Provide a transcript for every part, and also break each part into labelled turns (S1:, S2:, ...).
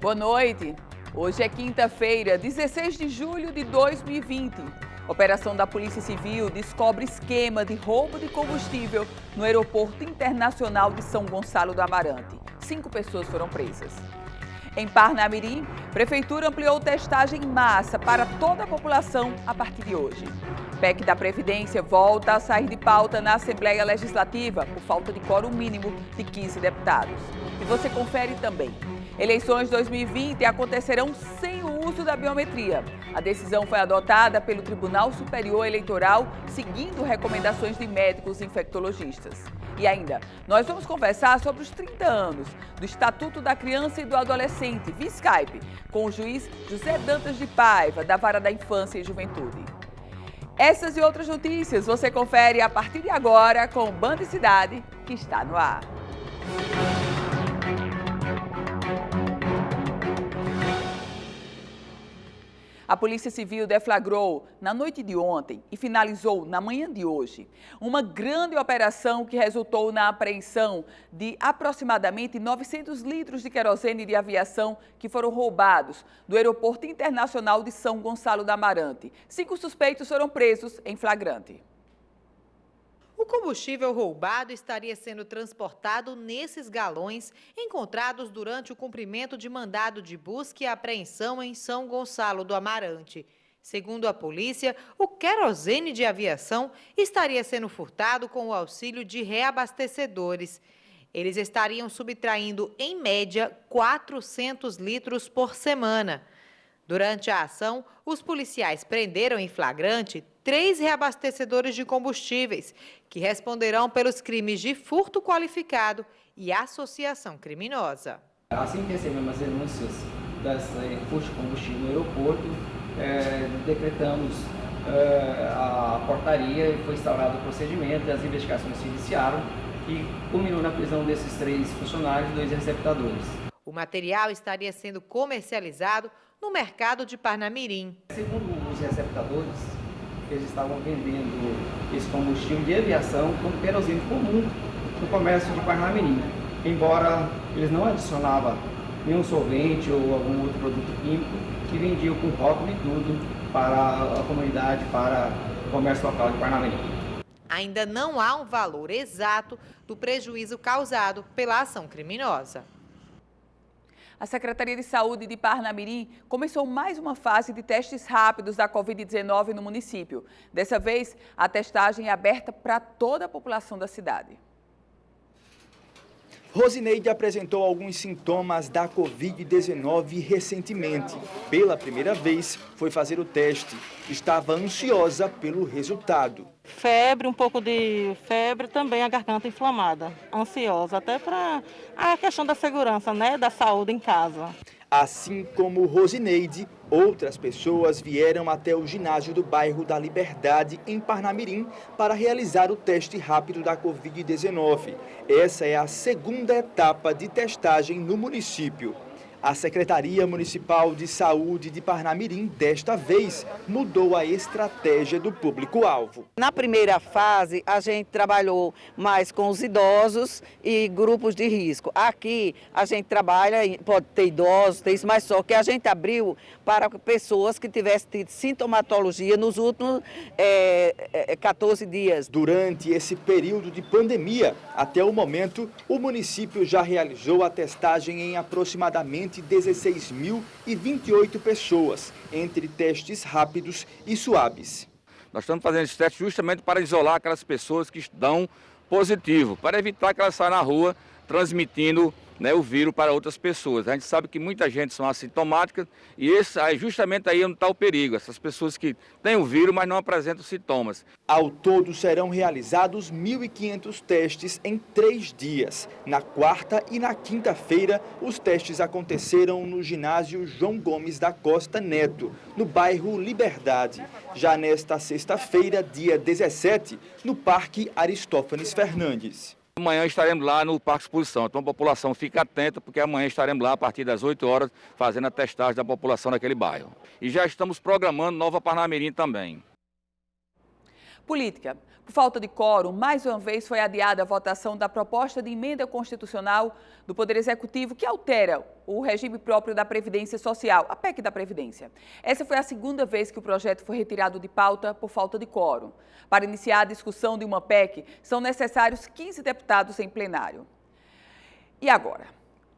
S1: Boa noite. Hoje é quinta-feira, 16 de julho de 2020. Operação da Polícia Civil descobre esquema de roubo de combustível no Aeroporto Internacional de São Gonçalo do Amarante. 5 pessoas foram presas. Em Parnamirim, Prefeitura ampliou testagem em massa para toda a população a partir de hoje. PEC da Previdência volta a sair de pauta na Assembleia Legislativa por falta de quórum mínimo de 15 deputados. E você confere também. Eleições 2020 acontecerão sem o uso da biometria. A decisão foi adotada pelo Tribunal Superior Eleitoral, seguindo recomendações de médicos infectologistas. E ainda, nós vamos conversar sobre os 30 anos do Estatuto da Criança e do Adolescente, via Skype, com o juiz José Dantas de Paiva, da Vara da Infância e Juventude. Essas e outras notícias você confere a partir de agora com o Band Cidade, que está no ar. A Polícia Civil deflagrou na noite de ontem e finalizou na manhã de hoje uma grande operação que resultou na apreensão de aproximadamente 900 litros de querosene de aviação que foram roubados do Aeroporto Internacional de São Gonçalo do Amarante. 5 suspeitos foram presos em flagrante.
S2: O combustível roubado estaria sendo transportado nesses galões encontrados durante o cumprimento de mandado de busca e apreensão em São Gonçalo do Amarante. Segundo a polícia, o querosene de aviação estaria sendo furtado com o auxílio de reabastecedores. Eles estariam subtraindo, em média, 400 litros por semana. Durante a ação, os policiais prenderam em flagrante 3 reabastecedores de combustíveis, que responderão pelos crimes de furto qualificado e associação criminosa.
S3: Assim que recebemos as denúncias das furtos de combustível no aeroporto, decretamos a portaria e foi instaurado o procedimento e as investigações se iniciaram e culminou na prisão desses 3 funcionários e 2 receptadores.
S2: O material estaria sendo comercializado no mercado de Parnamirim.
S3: Segundo os receptadores, eles estavam vendendo esse combustível de aviação como querosene comum no comércio de Parnamirim, embora eles não adicionavam nenhum solvente ou algum outro produto químico, que vendiam com rótulo e tudo para a comunidade, para o comércio local de Parnamirim.
S2: Ainda não há um valor exato do prejuízo causado pela ação criminosa.
S1: A Secretaria de Saúde de Parnamirim começou mais uma fase de testes rápidos da Covid-19 no município. Dessa vez, a testagem é aberta para toda a população da cidade.
S4: Rosineide apresentou alguns sintomas da Covid-19 recentemente. Pela primeira vez, foi fazer o teste. Estava ansiosa pelo resultado.
S5: Febre, um pouco de febre, também a garganta inflamada. Ansiosa, até para a questão da segurança, né, da saúde em casa.
S4: Assim como Rosineide, outras pessoas vieram até o ginásio do bairro da Liberdade, em Parnamirim, para realizar o teste rápido da Covid-19. Essa é a segunda etapa de testagem no município. A Secretaria Municipal de Saúde de Parnamirim, desta vez, mudou a estratégia do público-alvo.
S6: Na primeira fase, a gente trabalhou mais com os idosos e grupos de risco. Aqui, a gente trabalha, pode ter idosos, tem isso, mas só que a gente abriu para pessoas que tivessem tido sintomatologia nos últimos 14 dias.
S4: Durante esse período de pandemia, até o momento, o município já realizou a testagem em aproximadamente 16.028 pessoas, entre testes rápidos e suaves.
S7: Nós estamos fazendo esse teste justamente para isolar aquelas pessoas que dão positivo, para evitar que elas saiam na rua transmitindo, né, o vírus para outras pessoas. A gente sabe que muita gente são assintomáticas e justamente aí onde está o perigo, essas pessoas que têm o vírus, mas não apresentam sintomas.
S4: Ao todo serão realizados 1.500 testes em 3 dias. Na quarta e na quinta-feira, os testes aconteceram no ginásio João Gomes da Costa Neto, no bairro Liberdade. Já nesta sexta-feira, dia 17, no Parque Aristófanes Fernandes.
S7: Amanhã estaremos lá no Parque Exposição, então a população fica atenta, porque amanhã estaremos lá a partir das 8 horas fazendo a testagem da população daquele bairro. E já estamos programando Nova Parnamirim também.
S1: Política. Por falta de quórum, mais uma vez foi adiada a votação da proposta de emenda constitucional do Poder Executivo que altera o regime próprio da Previdência Social, a PEC da Previdência. Essa foi a segunda vez que o projeto foi retirado de pauta por falta de quórum. Para iniciar a discussão de uma PEC, são necessários 15 deputados em plenário. E agora?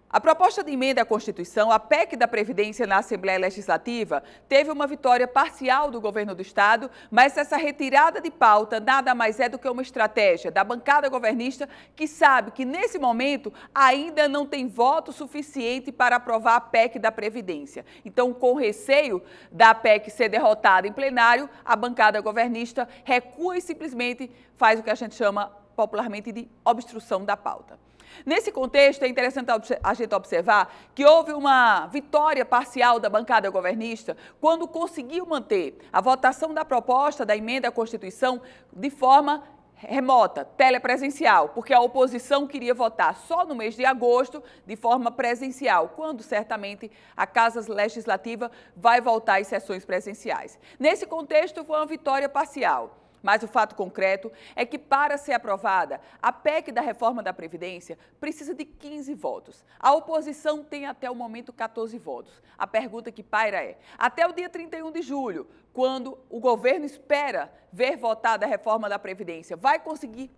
S1: A proposta de emenda à Constituição, a PEC da Previdência na Assembleia Legislativa, teve uma vitória parcial do governo do Estado, mas essa retirada de pauta nada mais é do que uma estratégia da bancada governista que sabe que, nesse momento, ainda não tem voto suficiente para aprovar a PEC da Previdência. Então, com receio da PEC ser derrotada em plenário, a bancada governista recua e simplesmente faz o que a gente chama popularmente de obstrução da pauta. Nesse contexto, é interessante a gente observar que houve uma vitória parcial da bancada governista quando conseguiu manter a votação da proposta da emenda à Constituição de forma remota, telepresencial, porque a oposição queria votar só no mês de agosto de forma presencial, quando certamente a Casa Legislativa vai voltar às sessões presenciais. Nesse contexto, foi uma vitória parcial. Mas o fato concreto é que, para ser aprovada, a PEC da reforma da Previdência precisa de 15 votos. A oposição tem até o momento 14 votos. A pergunta que paira é, até o dia 31 de julho, quando o governo espera ver votada a reforma da Previdência, vai conseguir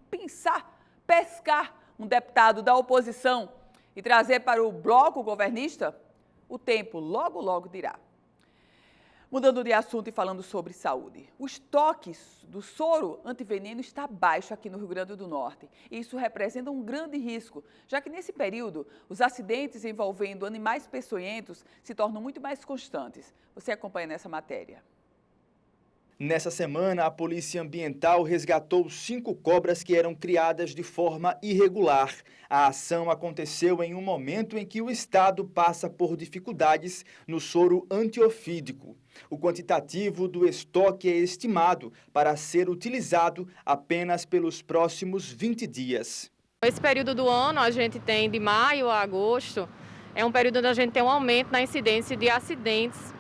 S1: pescar um deputado da oposição e trazer para o bloco governista? O tempo logo, logo dirá. Mudando de assunto e falando sobre saúde, o estoque do soro antiveneno está baixo aqui no Rio Grande do Norte. Isso representa um grande risco, já que nesse período os acidentes envolvendo animais peçonhentos se tornam muito mais constantes. Você acompanha nessa matéria.
S4: Nessa semana, a Polícia Ambiental resgatou 5 cobras que eram criadas de forma irregular. A ação aconteceu em um momento em que o Estado passa por dificuldades no soro antiofídico. O quantitativo do estoque é estimado para ser utilizado apenas pelos próximos 20 dias.
S8: Esse período do ano, a gente tem de maio a agosto, é um período onde a gente tem um aumento na incidência de acidentes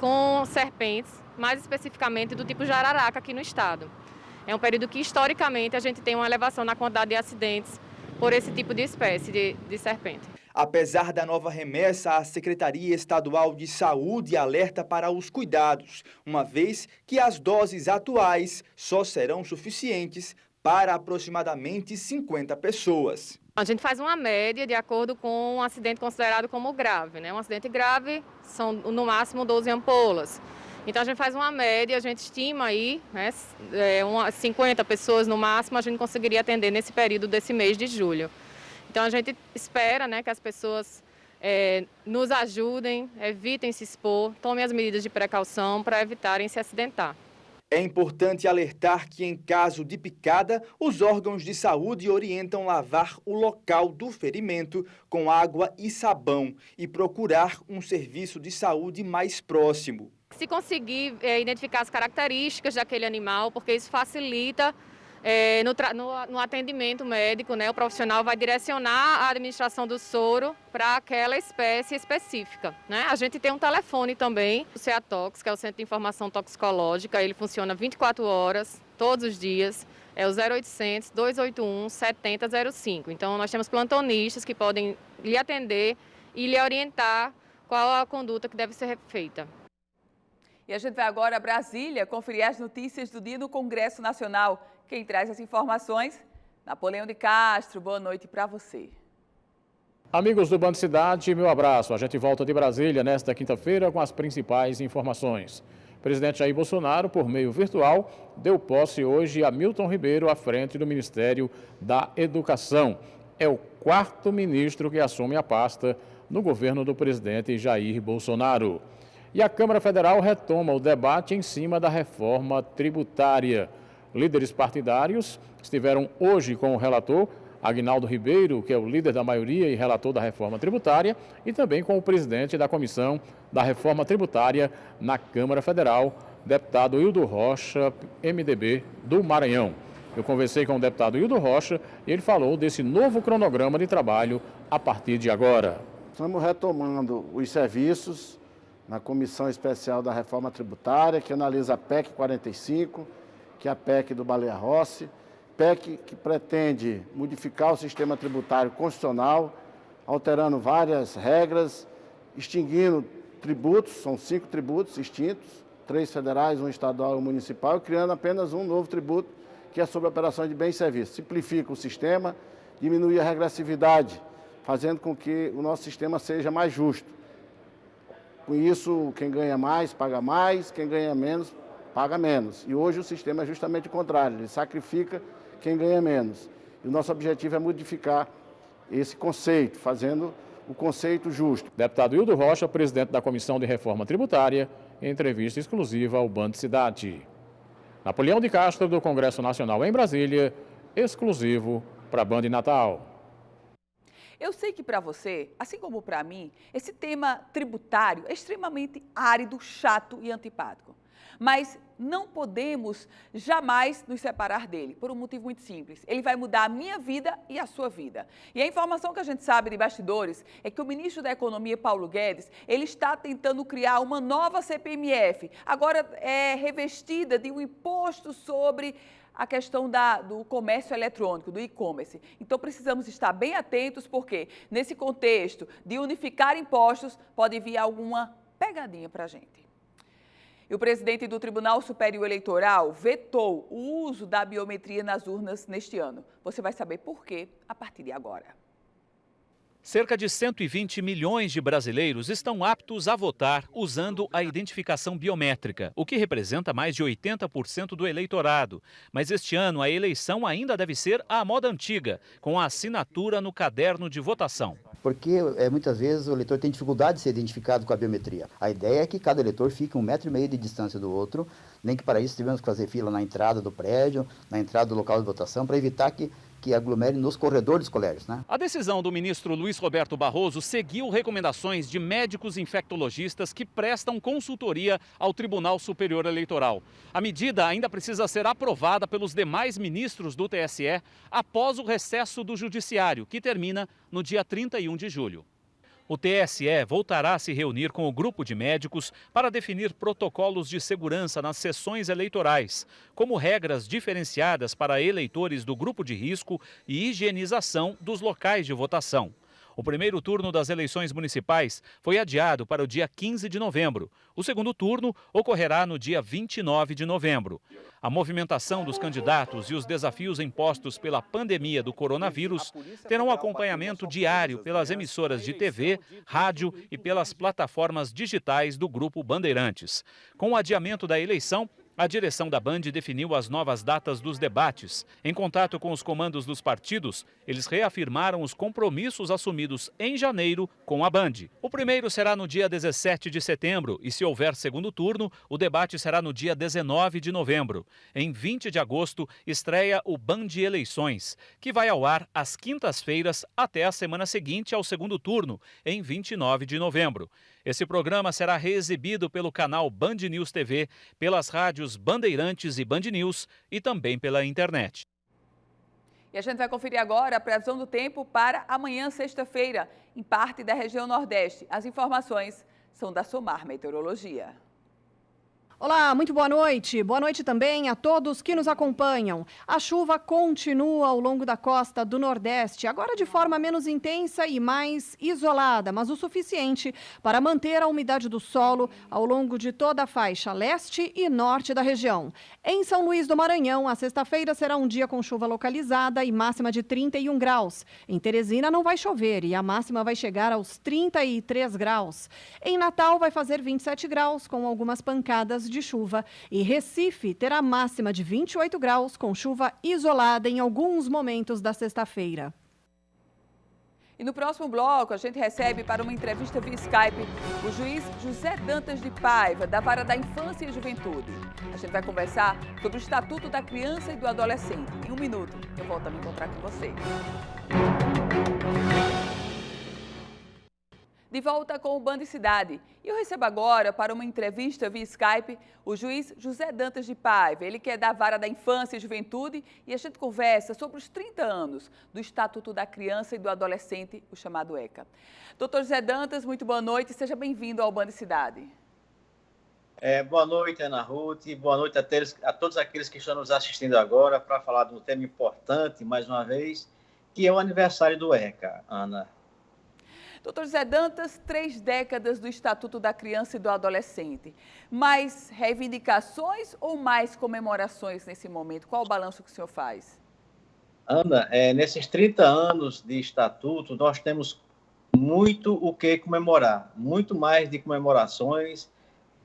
S8: com serpentes, mais especificamente do tipo jararaca aqui no estado. É um período que, historicamente, a gente tem uma elevação na quantidade de acidentes por esse tipo de espécie de serpente.
S4: Apesar da nova remessa, a Secretaria Estadual de Saúde alerta para os cuidados, uma vez que as doses atuais só serão suficientes para aproximadamente 50 pessoas.
S8: A gente faz uma média de acordo com um acidente considerado como grave, né? Um acidente grave são no máximo 12 ampolas. Então a gente faz uma média, a gente estima aí, né, 50 pessoas no máximo a gente conseguiria atender nesse período desse mês de julho. Então a gente espera, né, que as pessoas nos ajudem, evitem se expor, tomem as medidas de precaução para evitarem se acidentar.
S4: É importante alertar que, em caso de picada, os órgãos de saúde orientam lavar o local do ferimento com água e sabão e procurar um serviço de saúde mais próximo.
S8: Se conseguir identificar as características daquele animal, porque isso facilita no atendimento médico, né? O profissional vai direcionar a administração do soro para aquela espécie específica, né? A gente tem um telefone também, o CEATOX, que é o Centro de Informação Toxicológica, ele funciona 24 horas, todos os dias, é o 0800 281 7005. Então, nós temos plantonistas que podem lhe atender e lhe orientar qual a conduta que deve ser feita.
S1: E a gente vai agora a Brasília conferir as notícias do dia no Congresso Nacional. Quem traz as informações? Napoleão de Castro, boa noite para você.
S9: Amigos do Band Cidade, meu abraço. A gente volta de Brasília nesta quinta-feira com as principais informações. O presidente Jair Bolsonaro, por meio virtual, deu posse hoje a Milton Ribeiro à frente do Ministério da Educação. É o 4º ministro que assume a pasta no governo do presidente Jair Bolsonaro. E a Câmara Federal retoma o debate em cima da reforma tributária. Líderes partidários estiveram hoje com o relator, Aguinaldo Ribeiro, que é o líder da maioria e relator da reforma tributária, e também com o presidente da Comissão da Reforma Tributária na Câmara Federal, deputado Hildo Rocha, MDB do Maranhão. Eu conversei com o deputado Hildo Rocha e ele falou desse novo cronograma de trabalho a partir de agora.
S10: Estamos retomando os serviços na Comissão Especial da Reforma Tributária, que analisa a PEC 45, que é a PEC do Baleia Rossi, PEC que pretende modificar o sistema tributário constitucional, alterando várias regras, extinguindo tributos, são 5 tributos extintos, 3 federais, 1 estadual e 1 municipal, e criando apenas um novo tributo, que é sobre operações de bens e serviços. Simplifica o sistema, diminui a regressividade, fazendo com que o nosso sistema seja mais justo. Com isso, quem ganha mais, paga mais, quem ganha menos, paga menos. E hoje o sistema é justamente o contrário, ele sacrifica quem ganha menos. E o nosso objetivo é modificar esse conceito, fazendo o conceito justo.
S9: Deputado Hildo Rocha, presidente da Comissão de Reforma Tributária, em entrevista exclusiva ao Band Cidade. Napoleão de Castro, do Congresso Nacional em Brasília, exclusivo para Band Natal.
S1: Eu sei que para você, assim como para mim, esse tema tributário é extremamente árido, chato e antipático. Mas não podemos jamais nos separar dele, por um motivo muito simples. Ele vai mudar a minha vida e a sua vida. E a informação que a gente sabe de bastidores é que o ministro da Economia, Paulo Guedes, ele está tentando criar uma nova CPMF, agora revestida de um imposto sobre a questão do comércio eletrônico, do e-commerce. Então, precisamos estar bem atentos, porque nesse contexto de unificar impostos, pode vir alguma pegadinha para a gente. E o presidente do Tribunal Superior Eleitoral vetou o uso da biometria nas urnas neste ano. Você vai saber por quê a partir de agora.
S11: Cerca de 120 milhões de brasileiros estão aptos a votar usando a identificação biométrica, o que representa mais de 80% do eleitorado. Mas este ano a eleição ainda deve ser à moda antiga, com a assinatura no caderno de votação.
S12: Porque muitas vezes o eleitor tem dificuldade de ser identificado com a biometria. A ideia é que cada eleitor fique 1,5 metro de distância do outro, nem que para isso tivemos que fazer fila na entrada do prédio, na entrada do local de votação, para evitar que aglomere nos corredores dos colégios, né?
S11: A decisão do ministro Luiz Roberto Barroso seguiu recomendações de médicos infectologistas que prestam consultoria ao Tribunal Superior Eleitoral. A medida ainda precisa ser aprovada pelos demais ministros do TSE após o recesso do Judiciário, que termina no dia 31 de julho. O TSE voltará a se reunir com o grupo de médicos para definir protocolos de segurança nas sessões eleitorais, como regras diferenciadas para eleitores do grupo de risco e higienização dos locais de votação. O primeiro turno das eleições municipais foi adiado para o dia 15 de novembro. O segundo turno ocorrerá no dia 29 de novembro. A movimentação dos candidatos e os desafios impostos pela pandemia do coronavírus terão acompanhamento diário pelas emissoras de TV, rádio e pelas plataformas digitais do Grupo Bandeirantes. Com o adiamento da eleição, a direção da Band definiu as novas datas dos debates. Em contato com os comandos dos partidos, eles reafirmaram os compromissos assumidos em janeiro com a Band. O primeiro será no dia 17 de setembro e, se houver segundo turno, o debate será no dia 19 de novembro. Em 20 de agosto, estreia o Band Eleições, que vai ao ar às quintas-feiras até a semana seguinte ao segundo turno, em 29 de novembro. Esse programa será reexibido pelo canal Band News TV, pelas rádios Bandeirantes e Band News e também pela internet.
S1: E a gente vai conferir agora a previsão do tempo para amanhã, sexta-feira, em parte da região Nordeste. As informações são da Somar Meteorologia.
S13: Olá, muito boa noite. Boa noite também a todos que nos acompanham. A chuva continua ao longo da costa do Nordeste, agora de forma menos intensa e mais isolada, mas o suficiente para manter a umidade do solo ao longo de toda a faixa leste e norte da região. Em São Luís do Maranhão, a sexta-feira será um dia com chuva localizada e máxima de 31 graus. Em Teresina não vai chover e a máxima vai chegar aos 33 graus. Em Natal vai fazer 27 graus com algumas pancadas de chuva e Recife terá máxima de 28 graus com chuva isolada em alguns momentos da sexta-feira.
S1: E no próximo bloco a gente recebe para uma entrevista via Skype o juiz José Dantas de Paiva, da Vara da Infância e Juventude. A gente vai conversar sobre o Estatuto da Criança e do Adolescente. Em um minuto eu volto a me encontrar com você. De volta com o Band Cidade. E eu recebo agora, para uma entrevista via Skype, o juiz José Dantas de Paiva. Ele que é da Vara da Infância e Juventude, e a gente conversa sobre os 30 anos do Estatuto da Criança e do Adolescente, o chamado ECA. Doutor José Dantas, muito boa noite, seja bem-vindo ao Band Cidade.
S14: Boa noite, Ana Ruth, boa noite a todos aqueles que estão nos assistindo agora para falar de um tema importante, mais uma vez, que é o aniversário do ECA, Ana.
S1: Doutor José Dantas, 3 décadas do Estatuto da Criança e do Adolescente. Mais reivindicações ou mais comemorações nesse momento? Qual o balanço que o senhor faz?
S14: Ana, nesses 30 anos de Estatuto, nós temos muito o que comemorar, muito mais de comemorações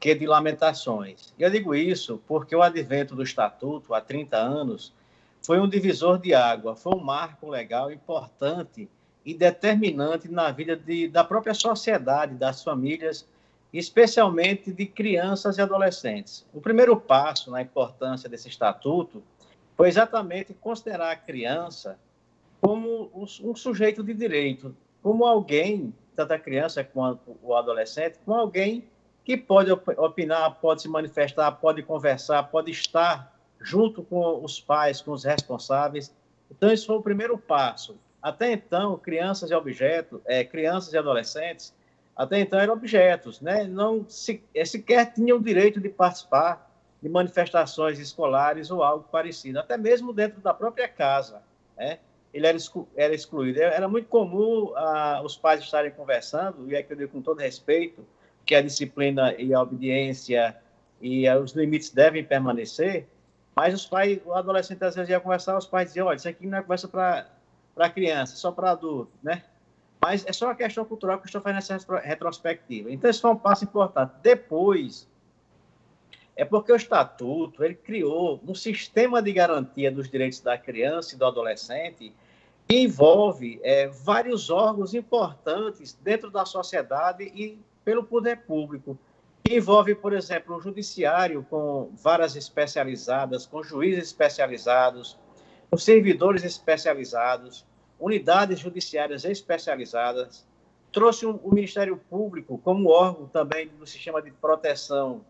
S14: que de lamentações. Eu digo isso porque o advento do Estatuto, há 30 anos, foi um divisor de água, foi um marco legal importante e determinante na vida da própria sociedade, das famílias, especialmente de crianças e adolescentes. O primeiro passo na importância desse Estatuto foi exatamente considerar a criança como um sujeito de direito, como alguém, tanto a criança quanto o adolescente, como alguém que pode opinar, pode se manifestar, pode conversar, pode estar junto com os pais, com os responsáveis. Então, esse foi o primeiro passo. Até então, crianças e adolescentes, até então eram objetos, né? Não sequer tinham o direito de participar de manifestações escolares ou algo parecido, até mesmo dentro da própria casa, né? Ele era excluído. Era muito comum os pais estarem conversando, e é que eu digo com todo respeito, que a disciplina e a obediência e os limites devem permanecer, mas o adolescente às vezes ia conversar, os pais diziam, olha, isso aqui não é conversa para criança, só para adulto, né? Mas é só uma questão cultural que eu estou fazendo essa retrospectiva. Então, esse foi um passo importante. Depois, é porque o Estatuto, ele criou um sistema de garantia dos direitos da criança e do adolescente que envolve vários órgãos importantes dentro da sociedade e pelo poder público, que envolve, por exemplo, o judiciário com varas especializadas, com juízes especializados, com servidores especializados, unidades judiciárias especializadas, trouxe o Ministério Público como órgão também do sistema de proteção,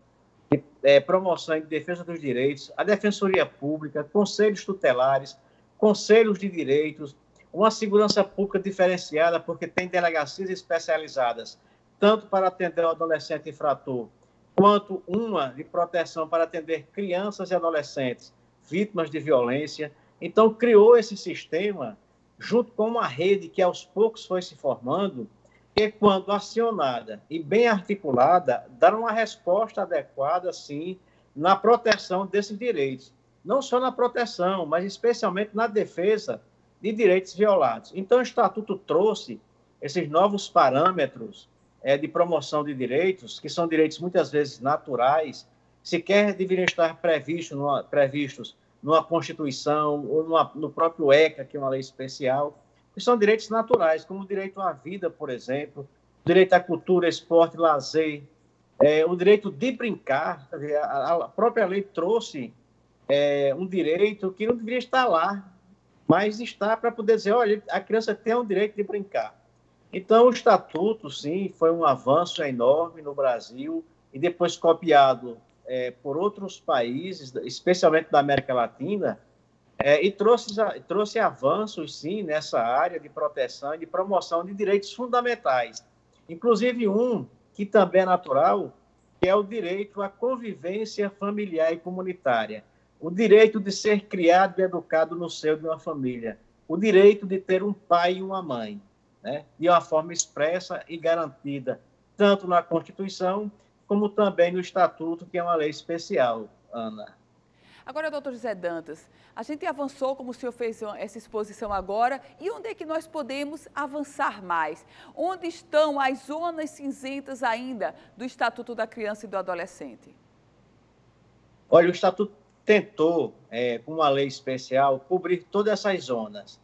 S14: de promoção e de defesa dos direitos, a Defensoria Pública, conselhos tutelares, conselhos de direitos, uma segurança pública diferenciada, porque tem delegacias especializadas, tanto para atender o adolescente infrator, quanto uma de proteção para atender crianças e adolescentes vítimas de violência. Então, criou esse sistema, junto com uma rede que aos poucos foi se formando, que quando acionada e bem articulada, dá uma resposta adequada, sim, na proteção desses direitos. Não só na proteção, mas especialmente na defesa de direitos violados. Então, o Estatuto trouxe esses novos parâmetros de promoção de direitos, que são direitos muitas vezes naturais, sequer deveriam estar previstos numa Constituição ou no próprio ECA, que é uma lei especial, que são direitos naturais, como o direito à vida, por exemplo, o direito à cultura, esporte, lazer, o direito de brincar. A própria lei trouxe um direito que não deveria estar lá, mas está para poder dizer, olha, a criança tem o direito de brincar. Então, o Estatuto, sim, foi um avanço enorme no Brasil e depois copiado por outros países, especialmente da América Latina, e trouxe avanços, sim, nessa área de proteção e de promoção de direitos fundamentais. Inclusive um que também é natural, que é o direito à convivência familiar e comunitária. O direito de ser criado e educado no seio de uma família. O direito de ter um pai e uma mãe, né? De uma forma expressa e garantida, tanto na Constituição, como também no Estatuto, que é uma lei especial, Ana.
S1: Agora, doutor José Dantas, a gente avançou, como o senhor fez essa exposição agora, e onde é que nós podemos avançar mais? Onde estão as zonas cinzentas ainda do Estatuto da Criança e do Adolescente?
S14: Olha, o Estatuto tentou, com uma lei especial, cobrir todas essas zonas,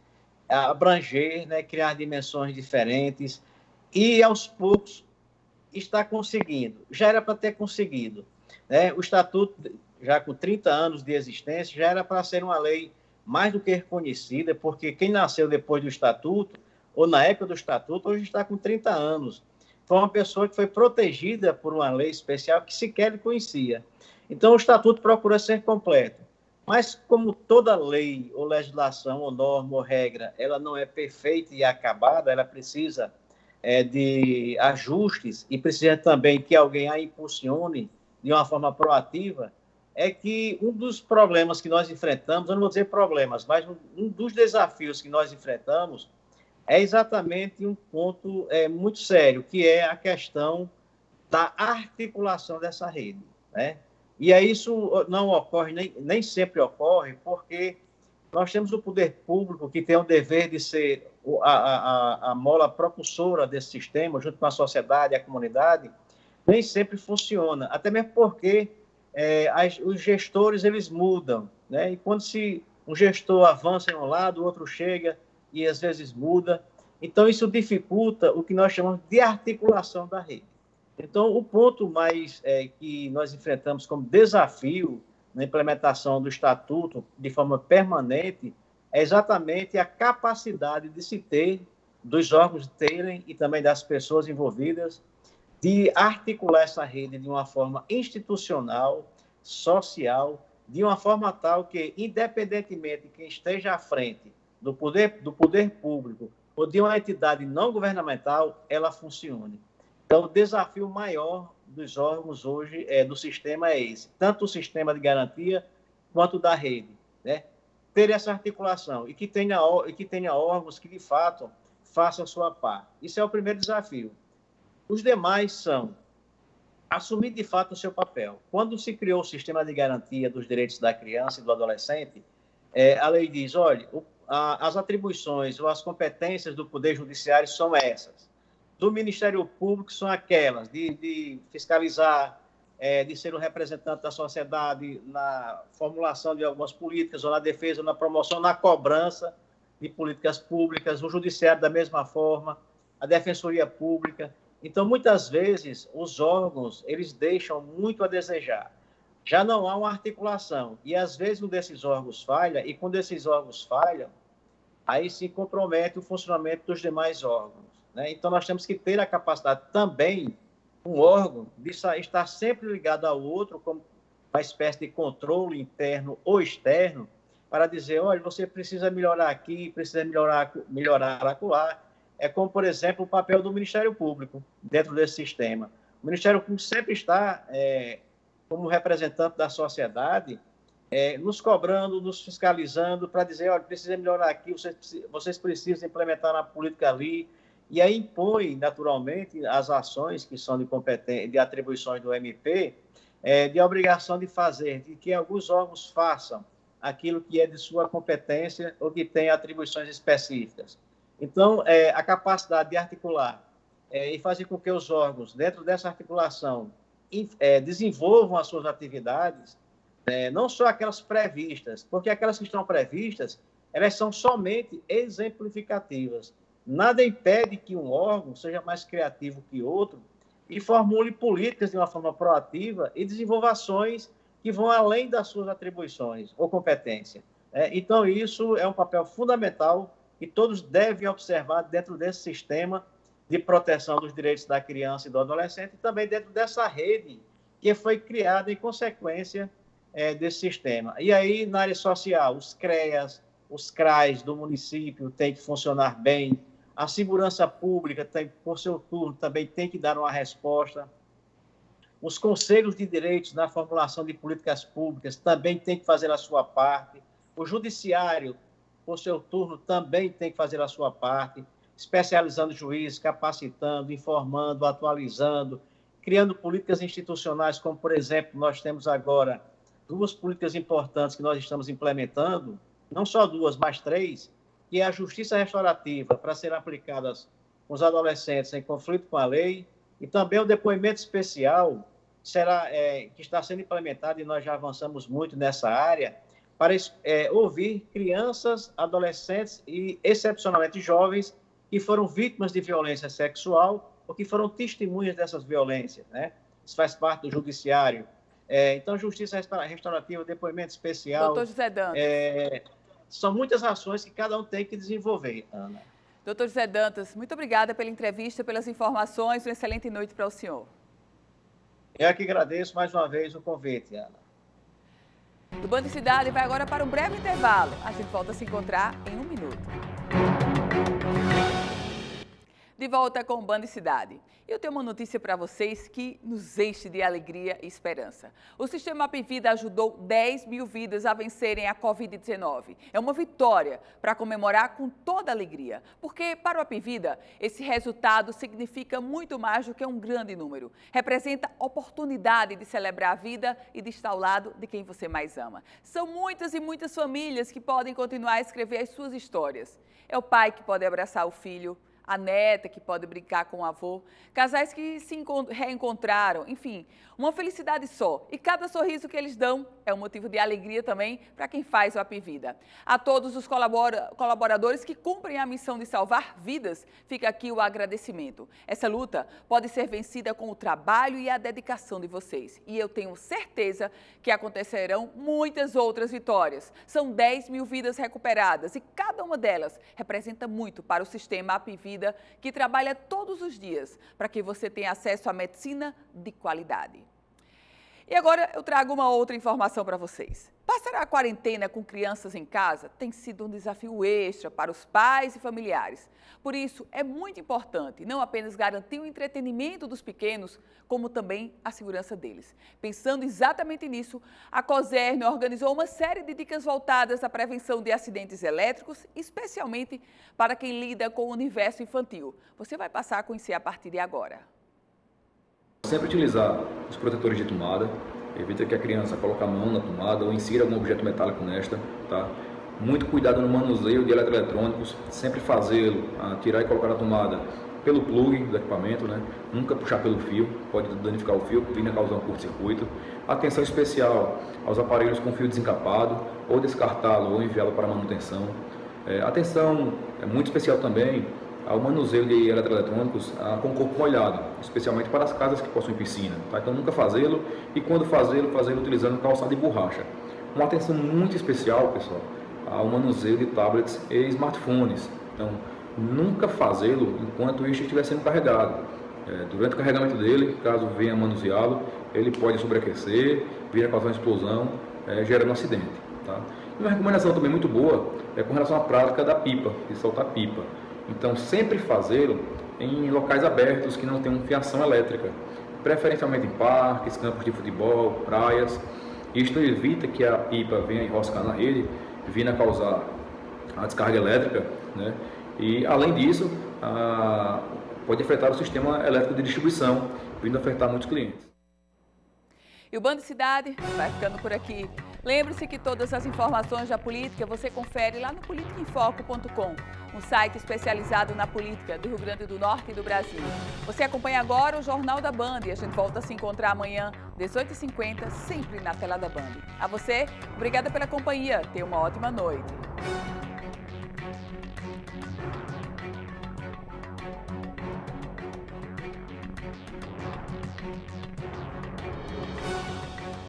S14: abranger, né, criar dimensões diferentes e, aos poucos, está conseguindo. Já era para ter conseguido, né? O Estatuto, já com 30 anos de existência, já era para ser uma lei mais do que reconhecida, porque quem nasceu depois do Estatuto, ou na época do Estatuto, hoje está com 30 anos. Foi uma pessoa que foi protegida por uma lei especial que sequer ele conhecia. Então, o Estatuto procura ser completo. Mas, como toda lei, ou legislação, ou norma, ou regra, ela não é perfeita e acabada, ela precisa de ajustes e precisa também que alguém a impulsione de uma forma proativa, é que um dos problemas que nós enfrentamos, eu não vou dizer problemas, mas um dos desafios que nós enfrentamos é exatamente um ponto muito sério, que é a questão da articulação dessa rede, né? E aí isso não ocorre, nem sempre ocorre, porque nós temos o poder público que tem o dever de ser a mola propulsora desse sistema, junto com a sociedade e a comunidade, nem sempre funciona, até mesmo porque os gestores eles mudam, né? E quando um gestor avança em um lado, o outro chega e às vezes muda. Então isso dificulta o que nós chamamos de articulação da rede. Então o ponto mais que nós enfrentamos como desafio na implementação do Estatuto de forma permanente é exatamente a capacidade de se ter, dos órgãos terem e também das pessoas envolvidas, de articular essa rede de uma forma institucional, social, de uma forma tal que, independentemente de quem esteja à frente do poder público ou de uma entidade não governamental, ela funcione. Então, o desafio maior dos órgãos hoje do sistema é esse, tanto o sistema de garantia quanto da rede, né? Ter essa articulação e que tenha órgãos que, de fato, façam a sua parte. Isso é o primeiro desafio. Os demais são assumir, de fato, o seu papel. Quando se criou o sistema de garantia dos direitos da criança e do adolescente, a lei diz, olha, as atribuições ou as competências do Poder Judiciário são essas. Do Ministério Público são aquelas de fiscalizar, de ser o representante da sociedade na formulação de algumas políticas, ou na defesa, ou na promoção, na cobrança de políticas públicas, o Judiciário da mesma forma, a Defensoria Pública. Então, muitas vezes, os órgãos, eles deixam muito a desejar. Já não há uma articulação. E, às vezes, um desses órgãos falha, e quando esses órgãos falham, aí se compromete o funcionamento dos demais órgãos, né? Então, nós temos que ter a capacidade também, um órgão, de estar sempre ligado ao outro, como uma espécie de controle interno ou externo, para dizer, olha, você precisa melhorar aqui, precisa melhorar acolá. É como, por exemplo, o papel do Ministério Público dentro desse sistema. O Ministério Público sempre está, como representante da sociedade, nos cobrando, nos fiscalizando para dizer, olha, precisa melhorar aqui, vocês precisam implementar na política ali, e aí impõe, naturalmente, as ações que são de atribuições do MP, de obrigação de fazer, de que alguns órgãos façam aquilo que é de sua competência ou que tem atribuições específicas. Então, a capacidade de articular e fazer com que os órgãos, dentro dessa articulação, desenvolvam as suas atividades, não só aquelas previstas, porque aquelas que estão previstas, elas são somente exemplificativas. Nada impede que um órgão seja mais criativo que outro e formule políticas de uma forma proativa e desenvolva ações que vão além das suas atribuições ou competência. Então, isso é um papel fundamental que todos devem observar dentro desse sistema de proteção dos direitos da criança e do adolescente e também dentro dessa rede que foi criada em consequência desse sistema. E aí, na área social, os CREAS, os CRAs do município têm que funcionar bem, a segurança pública, por seu turno, também tem que dar uma resposta, os conselhos de direitos na formulação de políticas públicas também têm que fazer a sua parte, o judiciário, por seu turno, também tem que fazer a sua parte, especializando juízes, capacitando, informando, atualizando, criando políticas institucionais, como, por exemplo, nós temos agora 2 políticas importantes que nós estamos implementando, não só 2, mas 3, que é a justiça restaurativa para ser aplicadas com os adolescentes em conflito com a lei, e também o depoimento especial que está sendo implementado, e nós já avançamos muito nessa área, para ouvir crianças, adolescentes e, excepcionalmente, jovens que foram vítimas de violência sexual ou que foram testemunhas dessas violências, né? Isso faz parte do judiciário. Então, justiça restaurativa, depoimento especial...
S1: Doutor José Dantas.
S14: São muitas ações que cada um tem que desenvolver, Ana.
S1: Doutor José Dantas, muito obrigada pela entrevista, pelas informações. Uma excelente noite para o senhor.
S14: Eu que agradeço mais uma vez o convite, Ana.
S1: Do Band Cidade vai agora para um breve intervalo. A gente volta a se encontrar em 1 minuto. De volta com o Band Cidade. Eu tenho uma notícia para vocês que nos enche de alegria e esperança. O Sistema Apivida ajudou 10 mil vidas a vencerem a Covid-19. É uma vitória para comemorar com toda alegria, porque para o Apivida, esse resultado significa muito mais do que um grande número. Representa oportunidade de celebrar a vida e de estar ao lado de quem você mais ama. São muitas e muitas famílias que podem continuar a escrever as suas histórias. É o pai que pode abraçar o filho, a neta que pode brincar com o avô, casais que se reencontraram, enfim, uma felicidade só. E cada sorriso que eles dão é um motivo de alegria também para quem faz o Apivida. A todos os colaboradores que cumprem a missão de salvar vidas, fica aqui o agradecimento. Essa luta pode ser vencida com o trabalho e a dedicação de vocês. E eu tenho certeza que acontecerão muitas outras vitórias. São 10 mil vidas recuperadas e cada uma delas representa muito para o Sistema Apivida, que trabalha todos os dias para que você tenha acesso à medicina de qualidade. E agora eu trago uma outra informação para vocês. Passar a quarentena com crianças em casa tem sido um desafio extra para os pais e familiares. Por isso, é muito importante não apenas garantir o entretenimento dos pequenos, como também a segurança deles. Pensando exatamente nisso, a COSERN organizou uma série de dicas voltadas à prevenção de acidentes elétricos, especialmente para quem lida com o universo infantil. Você vai passar a conhecer a partir de agora.
S15: Sempre utilizar os protetores de tomada, evita que a criança coloque a mão na tomada ou insira algum objeto metálico nesta, tá? Muito cuidado no manuseio de eletroeletrônicos, sempre fazê-lo, tirar e colocar na tomada pelo plug do equipamento, né? Nunca puxar pelo fio, pode danificar o fio, pode causar um curto-circuito. Atenção especial aos aparelhos com fio desencapado, ou descartá-lo ou enviá-lo para manutenção. Atenção muito especial também ao manuseio de eletroeletrônicos com corpo molhado, especialmente para as casas que possuem piscina, tá? Então nunca fazê-lo e quando fazê-lo utilizando calçado de borracha. Uma atenção muito especial, pessoal, ao manuseio de tablets e smartphones. Então nunca fazê-lo enquanto este estiver sendo carregado. Durante o carregamento dele, caso venha manuseá-lo, ele pode sobreaquecer, vir a causar uma explosão, gerando um acidente, tá? E uma recomendação também muito boa é com relação à prática da pipa, de soltar pipa. Então, sempre fazê-lo em locais abertos que não tenham fiação elétrica, preferencialmente em parques, campos de futebol, praias. Isto evita que a pipa venha enroscar na rede, vindo a causar a descarga elétrica, né? E, além disso, pode afetar o sistema elétrico de distribuição, vindo a afetar muitos clientes.
S1: E o Band Cidade vai ficando por aqui. Lembre-se que todas as informações da política você confere lá no politicaemfoco.com, um site especializado na política do Rio Grande do Norte e do Brasil. Você acompanha agora o Jornal da Band e a gente volta a se encontrar amanhã, 18h50, sempre na tela da Band. A você, obrigada pela companhia. Tenha uma ótima noite.